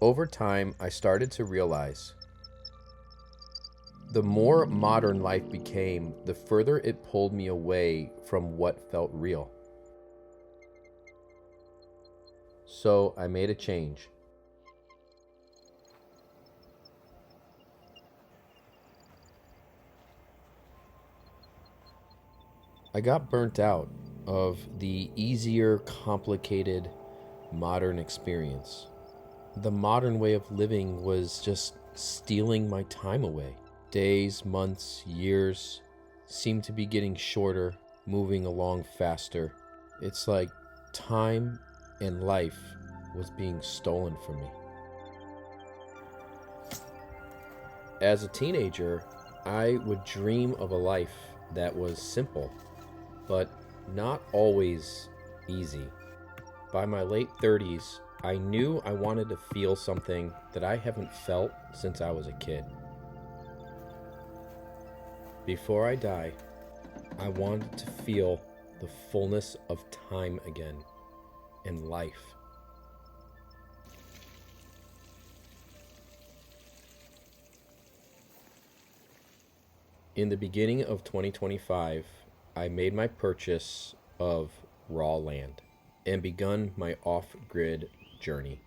Over time, I started to realize the more modern life became, the further it pulled me away from what felt real. So I made a change. I got burnt out of the easier, complicated, modern experience. The modern way of living was just stealing my time away. Days, months, years seemed to be getting shorter, moving along faster. It's like time and life was being stolen from me. As a teenager, I would dream of a life that was simple, but not always easy. By my late 30s, I knew I wanted to feel something that I haven't felt since I was a kid. Before I die, I wanted to feel the fullness of time again and life. In the beginning of 2025, I made my purchase of raw land and begun my off-grid journey.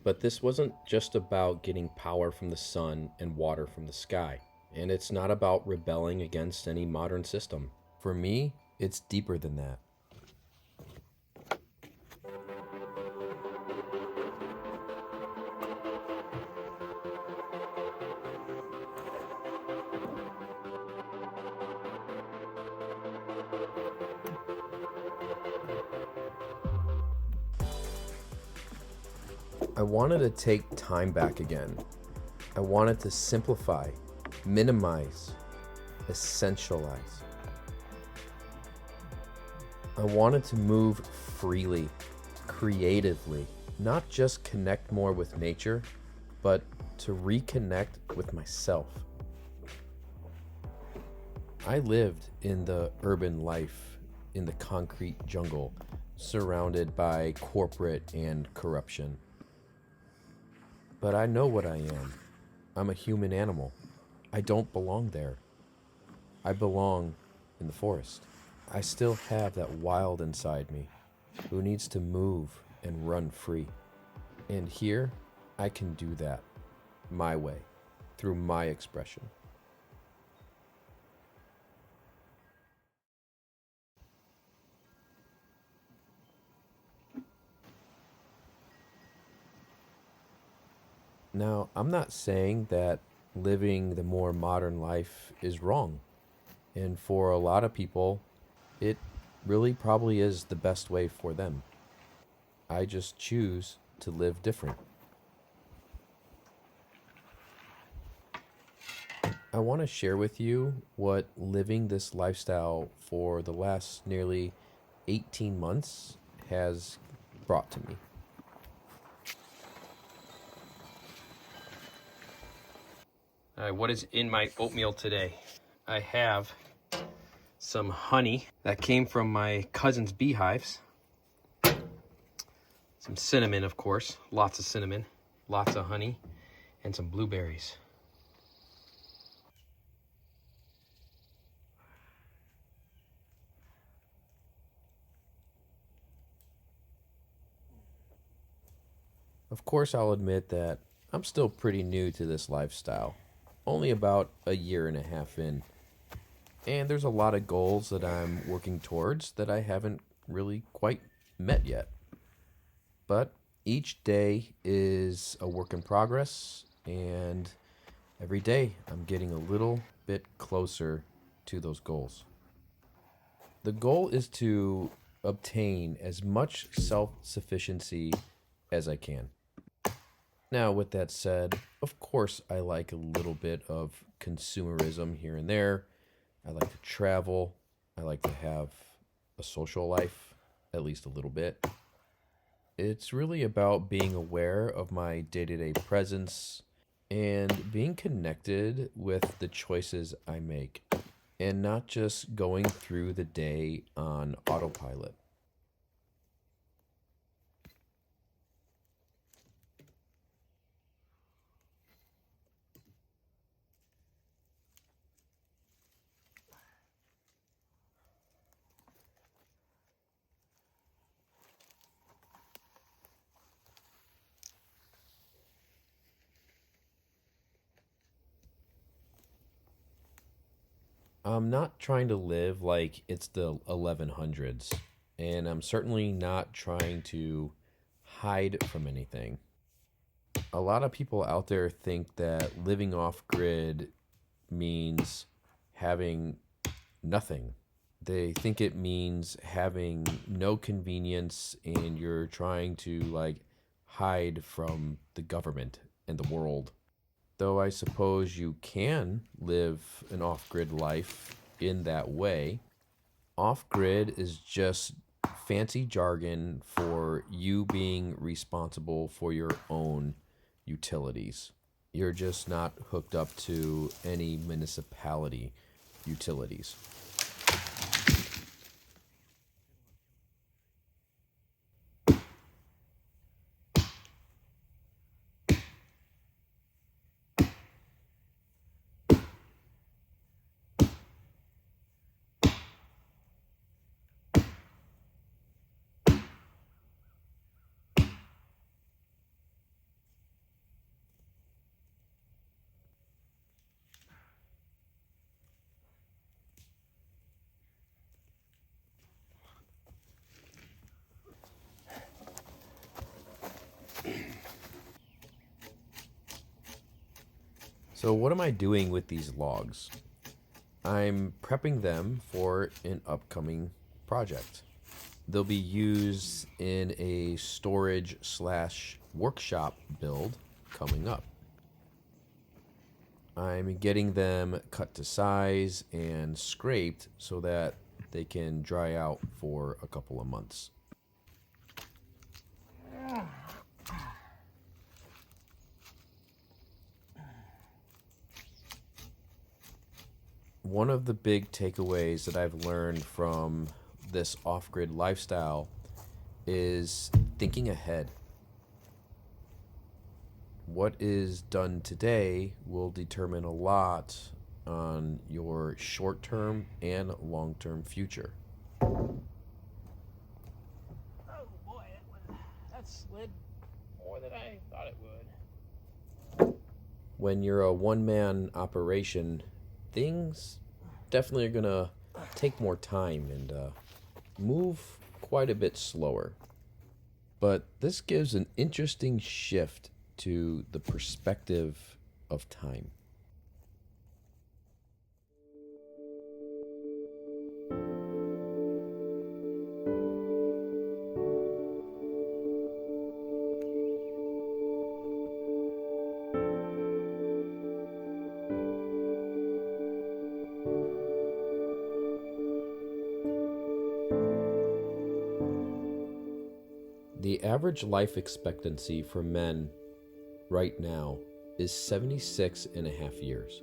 But this wasn't just about getting power from the sun and water from the sky. And it's not about rebelling against any modern system. For me, it's deeper than that. I wanted to take time back again. I wanted to simplify, minimize, essentialize. I wanted to move freely, creatively, not just connect more with nature, but to reconnect with myself. I lived in the urban life, in the concrete jungle, surrounded by corporate and corruption. But I know what I am. I'm a human animal. I don't belong there. I belong in the forest. I still have that wild inside me who needs to move and run free. And here, I can do that my way, through my expression. Now, I'm not saying that living the more modern life is wrong. And for a lot of people, it really probably is the best way for them. I just choose to live different. I want to share with you what living this lifestyle for the last nearly 18 months has brought to me. All right, what is in my oatmeal today? I have some honey that came from my cousin's beehives. Some cinnamon, of course, lots of cinnamon, lots of honey, and some blueberries. Of course, I'll admit that I'm still pretty new to this lifestyle, only about a year and a half in. And there's a lot of goals that I'm working towards that I haven't really quite met yet. But each day is a work in progress, and every day I'm getting a little bit closer to those goals. The goal is to obtain as much self-sufficiency as I can. Now, with that said, of course, I like a little bit of consumerism here and there. I like to travel. I like to have a social life, at least a little bit. It's really about being aware of my day-to-day presence and being connected with the choices I make, and not just going through the day on autopilot. I'm not trying to live like it's the 1100s, and I'm certainly not trying to hide from anything. A lot of people out there think that living off grid means having nothing. They think it means having no convenience and you're trying to like hide from the government and the world. Though I suppose you can live an off grid life in that way. Off grid is just fancy jargon for you being responsible for your own utilities. You're just not hooked up to any municipality utilities. So, what am I doing with these logs? I'm prepping them for an upcoming project. They'll be used in a storage slash workshop build coming up. I'm getting them cut to size and scraped so that they can dry out for a couple of months. One of the big takeaways that I've learned from this off grid lifestyle is thinking ahead. What is done today will determine a lot on your short term and long term future. Oh boy, that slid more than I thought it would. When you're a one man operation, things definitely are going to take more time and move quite a bit slower. But this gives an interesting shift to the perspective of time. The average life expectancy for men right now is 76 and a half years.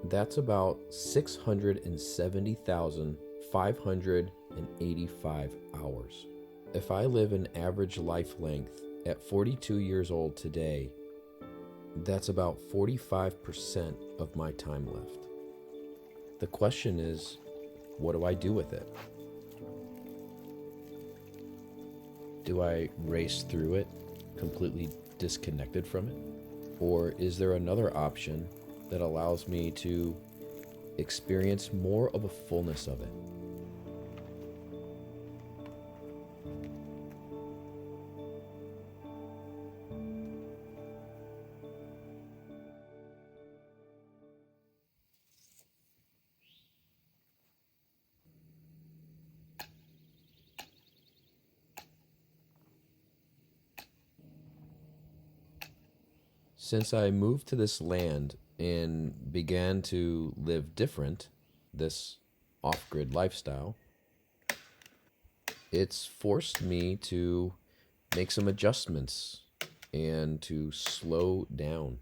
That's about 670,585 hours. If I live an average life length at 42 years old today, that's about 45% of my time left. The question is, what do I do with it? Do I race through it, completely disconnected from it? Or is there another option that allows me to experience more of a fullness of it? Since I moved to this land and began to live different, this off grid lifestyle, it's forced me to make some adjustments and to slow down.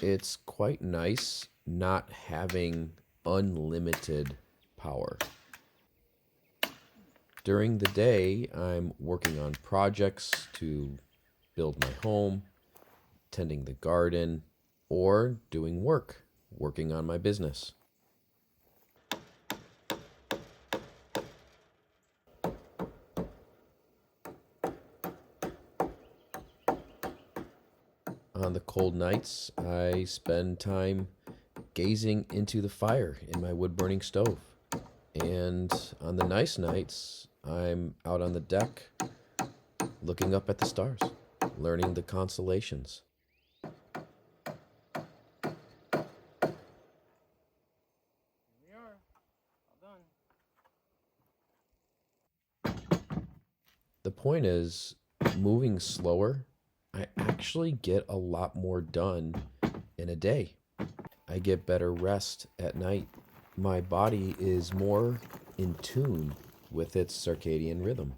It's quite nice not having unlimited power. During the day, I'm working on projects to build my home, tending the garden, or doing work, working on my business. On the cold nights, I spend time gazing into the fire in my wood-burning stove. And on the nice nights, I'm out on the deck looking up at the stars, learning the constellations. Here we are, all done. The point is, moving slower, I actually get a lot more done in a day. I get better rest at night. My body is more in tune with its circadian rhythm.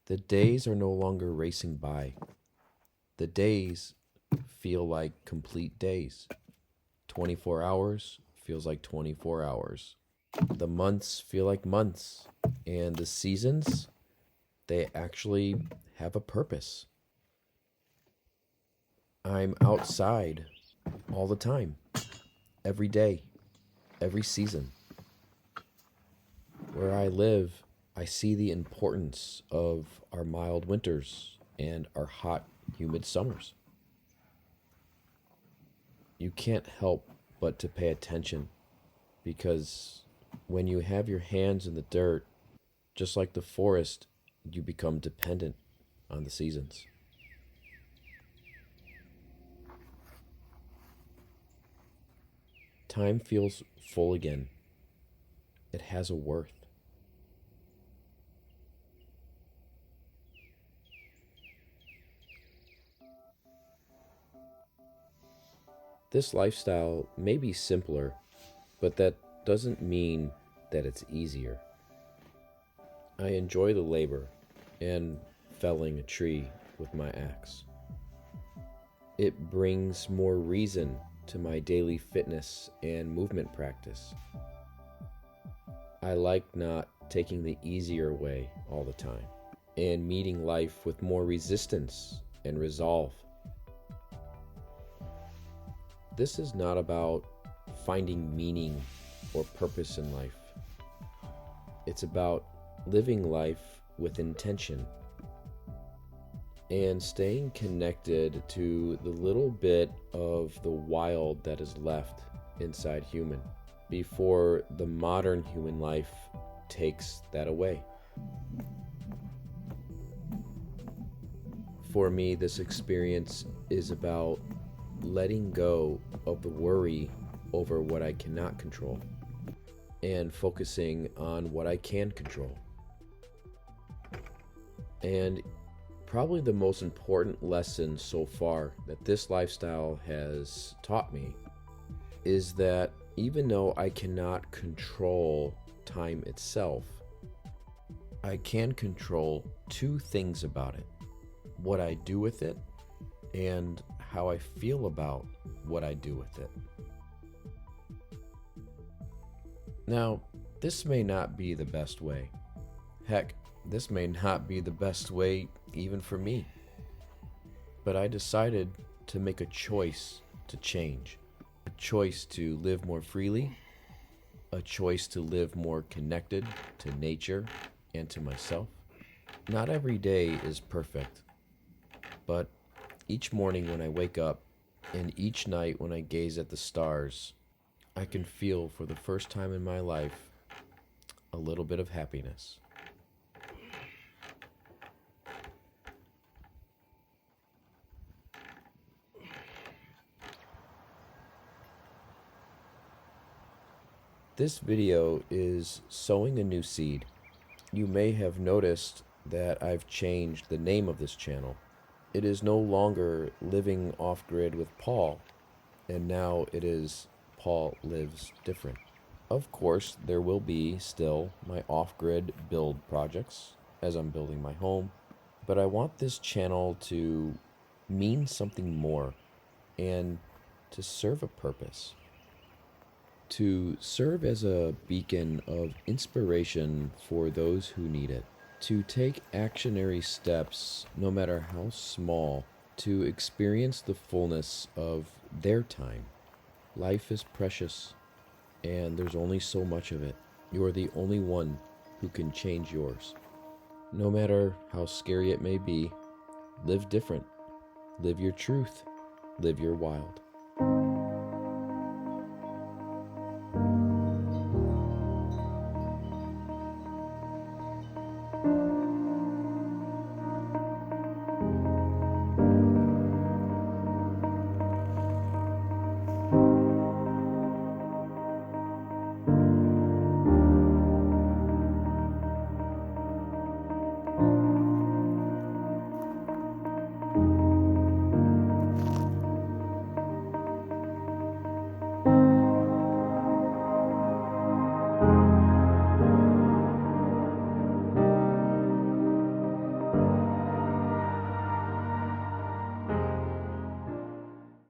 The days are no longer racing by. The days feel like complete days. 24 hours feels like 24 hours. The months feel like months. And the seasons, they actually have a purpose. I'm outside all the time, every day, every season. Where I live, I see the importance of our mild winters and our hot, humid summers. You can't help but to pay attention, because when you have your hands in the dirt, just like the forest, you become dependent on the seasons. Time feels full again. It has a worth. This lifestyle may be simpler, but that doesn't mean that it's easier. I enjoy the labor and felling a tree with my axe. It brings more reason to my daily fitness and movement practice. I like not taking the easier way all the time and meeting life with more resistance and resolve. This is not about finding meaning or purpose in life. It's about living life with intention and staying connected to the little bit of the wild that is left inside human before the modern human life takes that away. For me, this experience is about letting go of the worry over what I cannot control and focusing on what I can control. And probably the most important lesson so far that this lifestyle has taught me is that even though I cannot control time itself, I can control two things about it: what I do with it and how I feel about what I do with it. Now, this may not be the best way. Heck, this may not be the best way even for me. But I decided to make a choice to change. A choice to live more freely. A choice to live more connected to nature and to myself. Not every day is perfect, but each morning when I wake up and each night when I gaze at the stars, I can feel for the first time in my life a little bit of happiness. This video is sowing a new seed. You may have noticed that I've changed the name of this channel. It is no longer Living Off-Grid with Paul, and now it is Paul Lives Different. Of course, there will be still my off-grid build projects as I'm building my home, but I want this channel to mean something more and to serve a purpose. To serve as a beacon of inspiration for those who need it. To take actionary steps, no matter how small, to experience the fullness of their time. Life is precious, and there's only so much of it. You are the only one who can change yours. No matter how scary it may be, live different. Live your truth. Live your wild.